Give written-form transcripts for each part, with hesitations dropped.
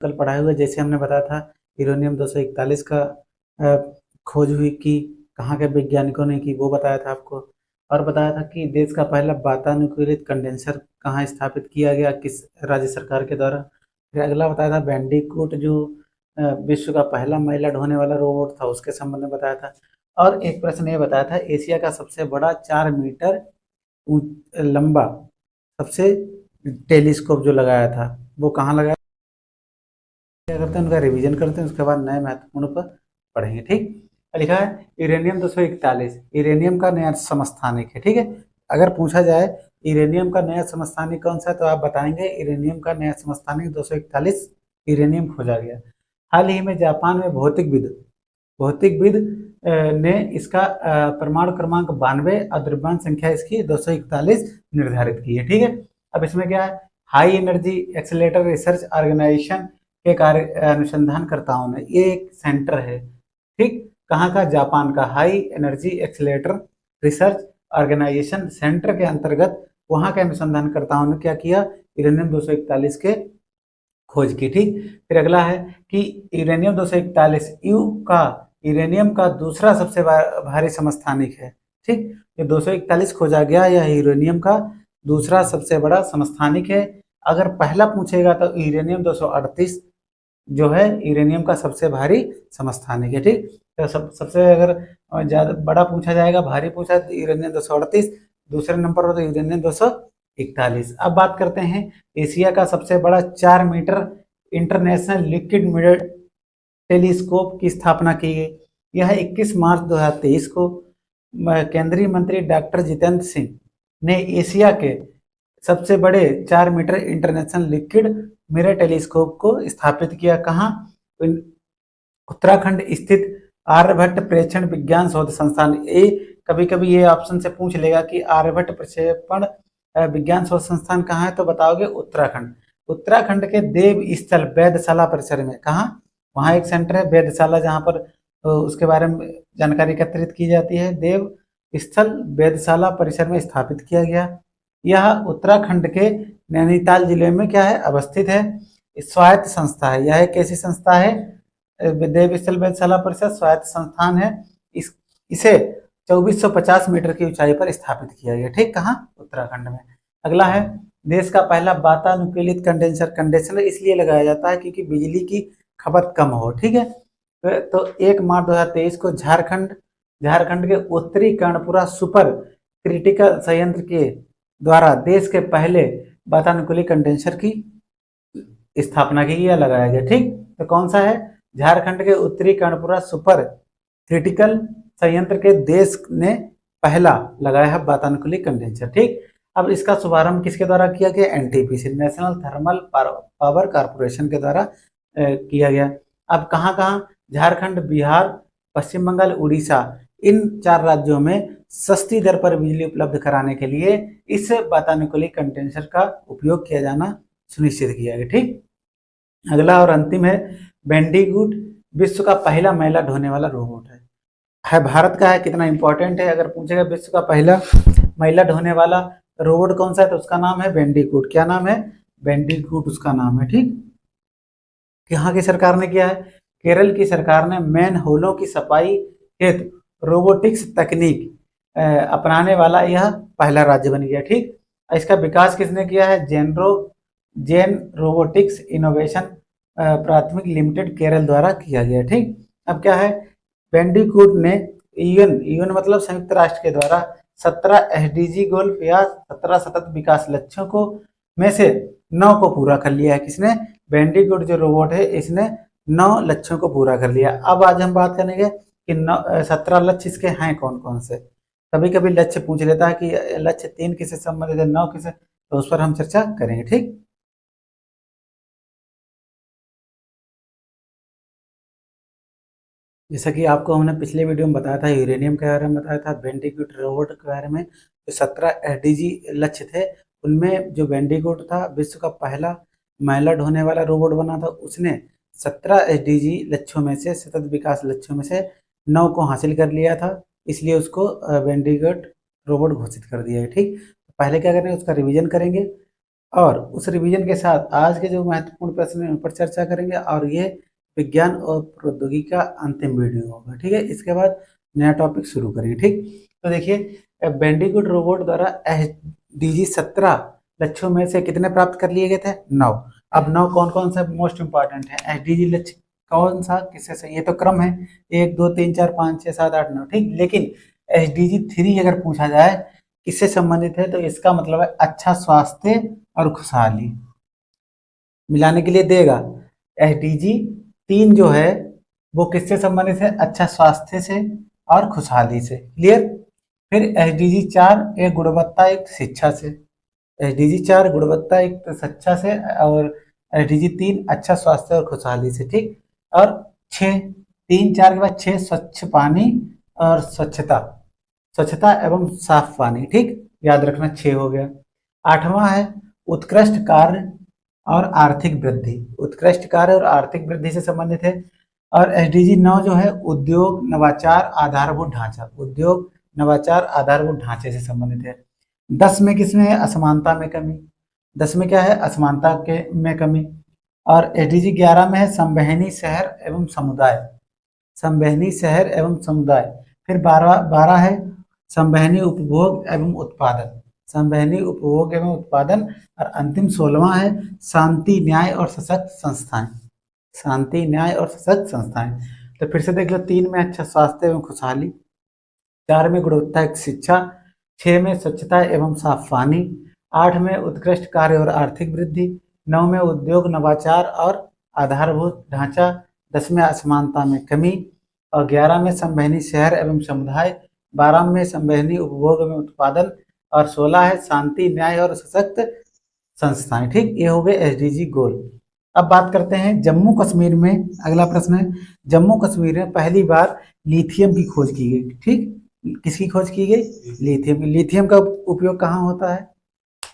कल पढ़ाए हुए, जैसे हमने बताया था यूरेनियम 241 का खोज हुई कि कहाँ के वैज्ञानिकों ने की, वो बताया था आपको। और बताया था कि देश का पहला वातानुकूलित कंडेंसर कहाँ स्थापित किया गया, किस राज्य सरकार के द्वारा। फिर अगला बताया था बैंडीकूट जो विश्व का पहला महिला ढोने वाला रोबोट था, उसके संबंध में बताया था। और एक प्रश्न ये बताया था, एशिया का सबसे बड़ा 4 मीटर लंबा सबसे टेलीस्कोप जो लगाया था वो कहाँ लगाया। क्या करते हैं, उनका रिवीजन करते हैं, उसके बाद नए महत्वपूर्ण पर पढ़ेंगे। ठीक, लिखा है यूरेनियम 241 यूरेनियम का नया समस्थानिक है। ठीक है, अगर पूछा जाए यूरेनियम का नया समस्थानिक कौन सा है, तो आप बताएंगे यूरेनियम का नया समस्थानिक 241 यूरेनियम खोजा गया। हाल ही में जापान में भौतिकविद ने इसका परमाणु क्रमांक 92 और द्रव्यमान संख्या इसकी 241 निर्धारित की है। ठीक है, अब इसमें क्या है, high energy accelerator research organisation के कार्य अनुसंधानकर्ताओं ने, ये एक सेंटर है। ठीक, कहाँ का, जापान का high energy accelerator research organisation centre के अंतर्गत वहां के अनुसंधानकर्ताओं ने क्या किया, यूरेनियम 241 के खोज की। ठीक, फिर अगला है कि यूरेनियम 241 यूरेनियम का दूसरा सबसे भारी समस्थानिक है। ठीक, ये 241 खोजा गया, यह यूरेनियम का दूसरा सबसे बड़ा समस्थानिक है। अगर पहला पूछेगा तो यूरेनियम 238 जो है यूरेनियम का सबसे भारी समस्थानिक है। ठीक, तो सबसे अगर ज्यादा बड़ा पूछा जाएगा, भारी पूछा तो यूरेनियम 238, दूसरे नंबर पर तो यूरेनियम 241। अब बात करते हैं एशिया का सबसे बड़ा 4 metre international liquid mirror telescope की स्थापना की गई। यह 21 मार्च 2023 को केंद्रीय मंत्री डॉक्टर जितेंद्र सिंह ने एशिया के सबसे बड़े 4 metre international liquid mirror telescope को स्थापित किया। कहाँ, उत्तराखंड स्थित आर्यभट्ट प्रेक्षण विज्ञान शोध संस्थान। ये कभी कभी ये ऑप्शन से पूछ लेगा कि आर्यभट्ट प्रक्षेपण विज्ञान शोध संस्थान कहाँ है, तो बताओगे उत्तराखंड। उत्तराखंड के देव स्थल वेधशाला परिसर में, कहाँ, वहाँ एक सेंटर है वेधशाला, जहाँ पर उसके बारे में जानकारी एकत्रित की जाती है। देव स्थल वेधशाला परिसर में स्थापित किया गया। यह उत्तराखंड के नैनीताल जिले में क्या है, अवस्थित है। स्वायत्त संस्था है, यह एक ऐसी संस्था है, देव स्थल वेधशाला परिषद स्वायत्त संस्थान है। इसे 2450 मीटर की ऊंचाई पर स्थापित किया गया। ठीक, कहाँ, उत्तराखंड में। अगला है देश का पहला वातानुकूलित कंडेंसर। कंडेंसर इसलिए लगाया जाता है क्योंकि बिजली की खपत कम हो। ठीक है, तो 1 मार्च 2023 को झारखंड के उत्तरी कर्णपुरा सुपर क्रिटिकल संयंत्र के द्वारा देश के पहले वातानुकूलित कंडेंसर की स्थापना की गई, लगाया गया। ठीक, तो कौन सा है, झारखंड के उत्तरी कर्णपुरा सुपर क्रिटिकल संयंत्र के देश ने पहला लगाया है वातानुकूलित कंडेंसर। ठीक, अब इसका शुभारंभ किसके द्वारा किया गया, NTPC national thermal power corporation के द्वारा किया गया। अब कहाँ कहाँ, झारखंड, बिहार, पश्चिम बंगाल, उड़ीसा, इन 4 राज्यों में सस्ती दर पर बिजली उपलब्ध कराने के लिए इस वातानुकूलित कंडेंसर का उपयोग किया जाना सुनिश्चित किया गया। ठीक, अगला और अंतिम है बेंडीगुड विश्व का पहला महिला ढोने वाला रोबोट है भारत का है। कितना इंपॉर्टेंट है, अगर पूछेगा विश्व का पहला महिला ढोने वाला रोबोट कौन सा है, तो उसका नाम है बेंडीगुड। क्या नाम है, बेंडीगुड उसका नाम है। ठीक, यहाँ की सरकार ने किया है, केरल की सरकार ने मैन होलों की सफाई हेतु रोबोटिक्स तकनीक अपनाने वाला यह पहला राज्य बन गया। ठीक, इसका विकास किसने किया है, जेन रोबोटिक्स इनोवेशन प्राथमिक लिमिटेड केरल द्वारा किया गया। ठीक, अब क्या है, बेंडीकूट ने यूएन मतलब संयुक्त राष्ट्र के द्वारा 17 एसडीजी गोल या 17 सतत विकास लक्ष्यों को में से 9 को पूरा कर लिया है। किसने, बेंडीकूट जो रोबोट है इसने 9 लक्ष्यों को पूरा कर लिया। अब आज हम बात करेंगे कि 17 लक्ष्य इसके हैं कौन कौन से। कभी कभी लक्ष्य पूछ लेता है कि लक्ष्य 3 किससे संबंधित है, 9 किससे, तो उस पर हम चर्चा करेंगे। ठीक, जैसा कि आपको हमने पिछले वीडियो में बताया था, यूरेनियम के बारे में बताया था, बेंडीक्यूट रोबोट के बारे में, जो 17 एसडीजी लक्ष्य थे उनमें जो बेंडीक्यूट था विश्व का पहला महिला ढोने वाला रोबोट बना था। उसने 17 एसडीजी लक्ष्यों में से, सतत विकास लक्ष्यों में से 9 को हासिल कर लिया था, इसलिए उसको बेंडीक्यूट रोबोट घोषित कर दिया है। ठीक, पहले क्या करेंगे, उसका रिविजन करेंगे। और उस रिवीजन के साथ आज के जो महत्वपूर्ण प्रश्न हैं उन पर चर्चा करेंगे और ये विज्ञान और प्रौद्योगिकी का अंतिम वीडियो होगा। ठीक है, इसके बाद नया टॉपिक शुरू करेंगे। ठीक, तो देखिए बेंडीगुड रोबोट द्वारा SDG 17 लक्ष्यों में से कितने प्राप्त कर लिए गए थे? 9। अब 9 कौन कौन सा मोस्ट इंपॉर्टेंट है? SDG लक्ष्य कौन सा किससे से? ये तो क्रम है 1 2 3 4 5 6 7 8 9। ठीक, लेकिन SDG 3 अगर पूछा जाए किससे संबंधित है तो इसका मतलब है अच्छा स्वास्थ्य और खुशहाली। मिलाने के लिए देगा SDG 3 जो है वो किससे संबंधित है? अच्छा स्वास्थ्य से और खुशहाली से। क्लियर? फिर SDG 4 एक गुणवत्ता युक्त शिक्षा से, SDG 4 गुणवत्ता युक्त शिक्षा से, और SDG 3 अच्छा स्वास्थ्य और खुशहाली से। ठीक, और 6 3 4 के बाद 6 स्वच्छ पानी और स्वच्छता, स्वच्छता एवं साफ पानी। ठीक, याद रखना 6 हो गया। 8वां है उत्कृष्ट कार्य और आर्थिक वृद्धि, उत्कृष्ट कार्य और आर्थिक वृद्धि से संबंधित है। और SDG 9 जो है उद्योग नवाचार आधारभूत ढांचा, उद्योग नवाचार आधारभूत ढांचे से संबंधित है। 10 में किसमें है? असमानता में कमी। 10 में क्या है? असमानता के में कमी। और SDG 11 में है संवहनी शहर एवं समुदाय, संवहनी शहर एवं समुदाय। फिर 12 है संवहनी उपभोग एवं उत्पादन, संवहनी उपभोग एवं उत्पादन। और अंतिम 16वां है शांति न्याय और सशक्त संस्थाएं, शांति न्याय और सशक्त संस्थाएं। तो फिर से देख लो, 3 में अच्छा स्वास्थ्य एवं खुशहाली, 4 में गुणवत्ता युक्त शिक्षा, 6 में स्वच्छता एवं साफ पानी, 8 में उत्कृष्ट कार्य और आर्थिक वृद्धि, 9 में उद्योग नवाचार और आधारभूत ढांचा, 10 में असमानता में कमी, और 11 में संवहनी शहर एवं समुदाय, 12 में संवहनी उपभोग एवं उत्पादन, और 16 है शांति न्याय और सशक्त संस्थाएं। ठीक, ये हो गए SDG गोल। अब बात करते हैं जम्मू कश्मीर में। अगला प्रश्न है जम्मू कश्मीर में पहली बार लिथियम की खोज की गई। ठीक, किसकी खोज की गई? लिथियम। लिथियम का उपयोग कहाँ होता है?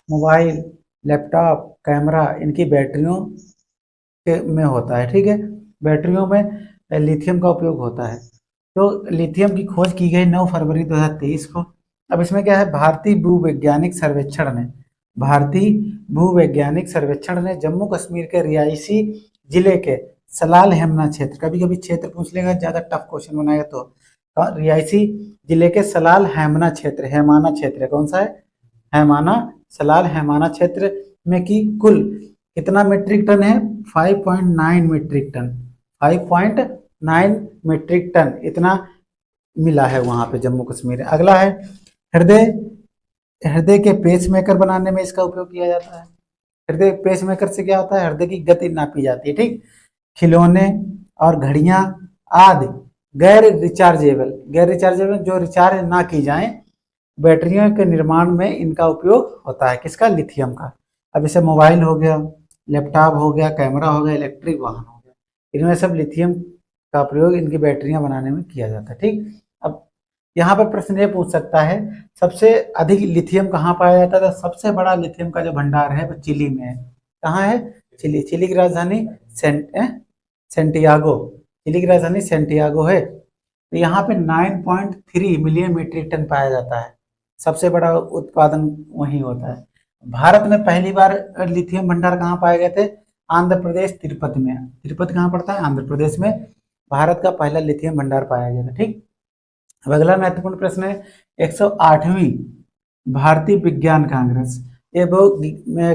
मोबाइल, लैपटॉप, कैमरा, इनकी बैटरियों में होता है। ठीक है, बैटरियों में लिथियम का उपयोग होता है। तो लिथियम की खोज की गई 9 फरवरी 2023 को। अब इसमें क्या है? भारतीय भूवैज्ञानिक सर्वेक्षण ने, भारतीय भूवैज्ञानिक सर्वेक्षण ने जम्मू कश्मीर के रियासी जिले के सलाल हेमना क्षेत्र, कभी कभी क्षेत्र पूछ लेगा, ज्यादा टफ क्वेश्चन बनाएगा तो रियासी जिले के सलाल हेमना क्षेत्र, हैमाना क्षेत्र कौन सा है? हैमाना, सलाल हैमाना क्षेत्र में की कुल कितना मीट्रिक टन है? 5.9 मीट्रिक टन, 5.9 मीट्रिक टन इतना मिला है वहां पे जम्मू कश्मीर। अगला है हृदय, हृदय के पेसमेकर बनाने में इसका उपयोग किया जाता है। हृदय पेसमेकर से क्या होता है? हृदय की गति नापी जाती है। ठीक, खिलौने और घड़ियां आदि गैर रिचार्जेबल, गैर रिचार्जेबल जो रिचार्ज ना की जाए बैटरियों के निर्माण में इनका उपयोग होता है। किसका? लिथियम का। अब जैसे मोबाइल हो गया, लैपटॉप हो गया, कैमरा हो गया, इलेक्ट्रिक वाहन हो गया, इनमें सब लिथियम का प्रयोग इनकी बैटरियां बनाने में किया जाता है। ठीक, अब यहाँ पर प्रश्न ये पूछ सकता है सबसे अधिक लिथियम कहाँ पाया जाता है? तो सबसे बड़ा लिथियम का जो भंडार है वो चिली में है। कहाँ है? चिली। चिली की राजधानी सेंटियागो, चिली की राजधानी सेंटियागो है। तो यहाँ पे 9.3 मिलियन मीट्रिक टन पाया जाता है, सबसे बड़ा उत्पादन वहीं होता है। भारत में पहली बार लिथियम भंडार कहाँ पाए गए थे? आंध्र प्रदेश, तिरुपति में। तिरुपति कहाँ पड़ता है? आंध्र प्रदेश में भारत का पहला लिथियम भंडार पाया गया था। ठीक, अब अगला महत्वपूर्ण प्रश्न है 108वीं भारतीय विज्ञान कांग्रेस। ये वो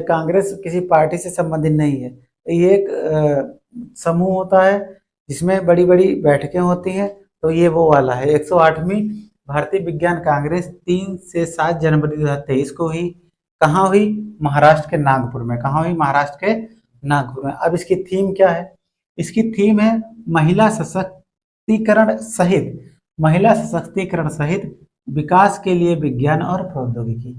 कांग्रेस किसी पार्टी से संबंधित नहीं है, ये एक समूह होता है जिसमें बड़ी बड़ी बैठकें होती हैं। तो ये वो वाला है 108वीं भारतीय विज्ञान कांग्रेस 3 से 7 जनवरी 2023 को हुई। कहाँ हुई? महाराष्ट्र के नागपुर में। कहाँ हुई? महाराष्ट्र के नागपुर में। अब इसकी थीम क्या है? इसकी थीम है महिला सशक्तिकरण सहित, महिला सशक्तिकरण सहित विकास के लिए विज्ञान और प्रौद्योगिकी,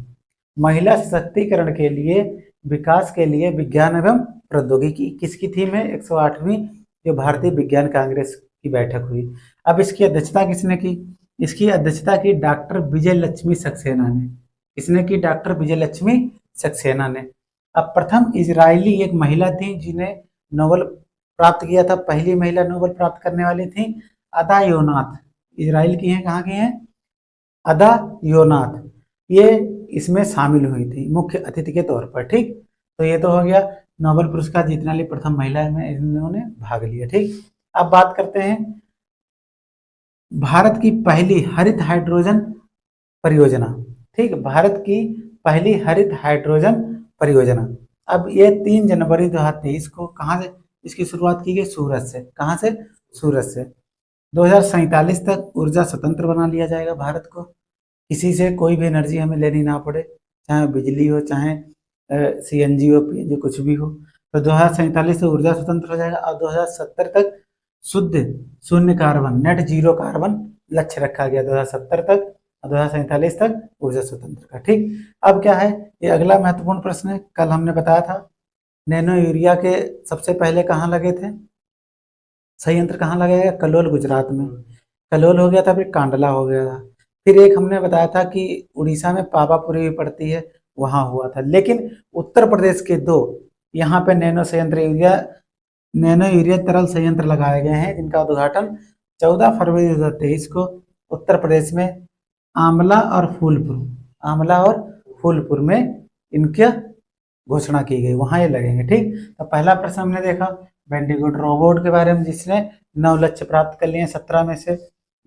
महिला सशक्तिकरण के लिए विकास के लिए विज्ञान एवं प्रौद्योगिकी। किसकी थीम है? 108वीं जो भारतीय विज्ञान कांग्रेस की बैठक हुई। अब इसकी अध्यक्षता किसने की? इसकी अध्यक्षता की डॉक्टर विजय लक्ष्मी सक्सेना ने। किसने की? डॉक्टर विजय लक्ष्मी सक्सेना ने। अब प्रथम इजरायली एक महिला थी जिन्हें नोबेल प्राप्त किया था, पहली महिला नोबेल प्राप्त करने वाली थी अदा योनाथ। इजराइल की हैं, कहाँ की हैं? अदा योनाथ। ये इसमें शामिल हुई थी मुख्य अतिथि के तौर पर। ठीक, तो ये तो हो गया नोबेल पुरस्कार जीतने वाली प्रथम महिला में इन्होंने भाग लिया। ठीक, अब बात करते हैं भारत की पहली हरित हाइड्रोजन परियोजना। ठीक, भारत की पहली हरित हाइड्रोजन परियोजना। अब ये 3 जनवरी 2023 को कहाँ से इसकी शुरुआत की गई? सूरत से। कहाँ से? सूरत से। 2047 तक ऊर्जा स्वतंत्र बना लिया जाएगा भारत को, किसी से कोई भी एनर्जी हमें लेनी ना पड़े, चाहे बिजली हो, चाहे सीएनजी हो, पीएनजी, कुछ भी हो। तो 2047 से ऊर्जा स्वतंत्र हो जाएगा और 2070 तक शुद्ध शून्य कार्बन, नेट जीरो कार्बन लक्ष्य रखा गया 2070 तक और 2047 तक ऊर्जा स्वतंत्र का। ठीक, अब क्या है, ये अगला महत्वपूर्ण प्रश्न है। कल हमने बताया था नैनो यूरिया के सबसे पहले कहाँ लगे थे? संयंत्र कहाँ लगाया गया? कलोल, गुजरात में। कलोल हो गया था, फिर कांडला हो गया था, फिर एक हमने बताया था कि उड़ीसा में पावापुरी भी पड़ती है, वहां हुआ था। लेकिन उत्तर प्रदेश के 2 यहाँ पे नैनो यूरिया तरल संयंत्र लगाए गए हैं, जिनका उद्घाटन 14 फरवरी 2023 को उत्तर प्रदेश में आंवला और फूलपुर में इनकी घोषणा की गई, वहां ये लगेंगे। ठीक, तो पहला प्रश्न हमने देखा वेंटीगुड रोबोट के बारे में, जिसने 9 लक्ष्य प्राप्त कर लिए 17 में से।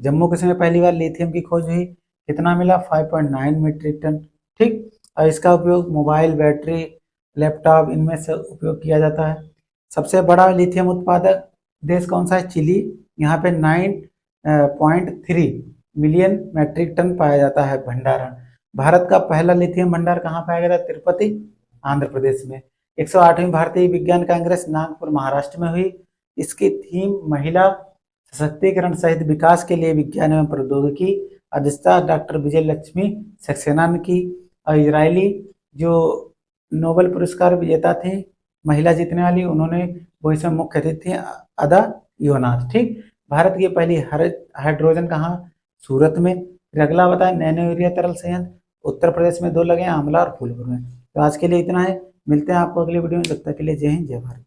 जम्मू कश्मीर में पहली बार लिथियम की खोज हुई, कितना मिला? 5.9 मीट्रिक टन। ठीक, और इसका उपयोग मोबाइल, बैटरी, लैपटॉप, इनमें से उपयोग किया जाता है। सबसे बड़ा लिथियम उत्पादक देश कौन सा है? चिली, यहाँ पे 9.3 मिलियन मैट्रिक टन पाया जाता है भंडारण। भारत का पहला लिथियम भंडार कहाँ पाया गया था? तिरुपति, आंध्र प्रदेश में। 108वीं भारतीय विज्ञान कांग्रेस नागपुर, महाराष्ट्र में हुई। इसकी थीम महिला सशक्तिकरण सहित विकास के लिए विज्ञान एवं प्रौद्योगिकी, अध्यक्षता डॉक्टर विजय लक्ष्मी सक्सेना ने की। और इजरायली जो नोबेल पुरस्कार विजेता थे, महिला जीतने वाली, उन्होंने वो इसमें मुख्य अतिथि थी अदा योनाथ। ठीक, भारत की पहली हाइड्रोजन कहाँ? सूरत में। फिर अगला बताए नैनो यूरिया तरल संयंत्र उत्तर प्रदेश में 2 लगे, आंवला और फूलपुर में। तो आज के लिए इतना है, मिलते हैं आपको अगली वीडियो में, तब तक के लिए जय हिंद, जय भारत।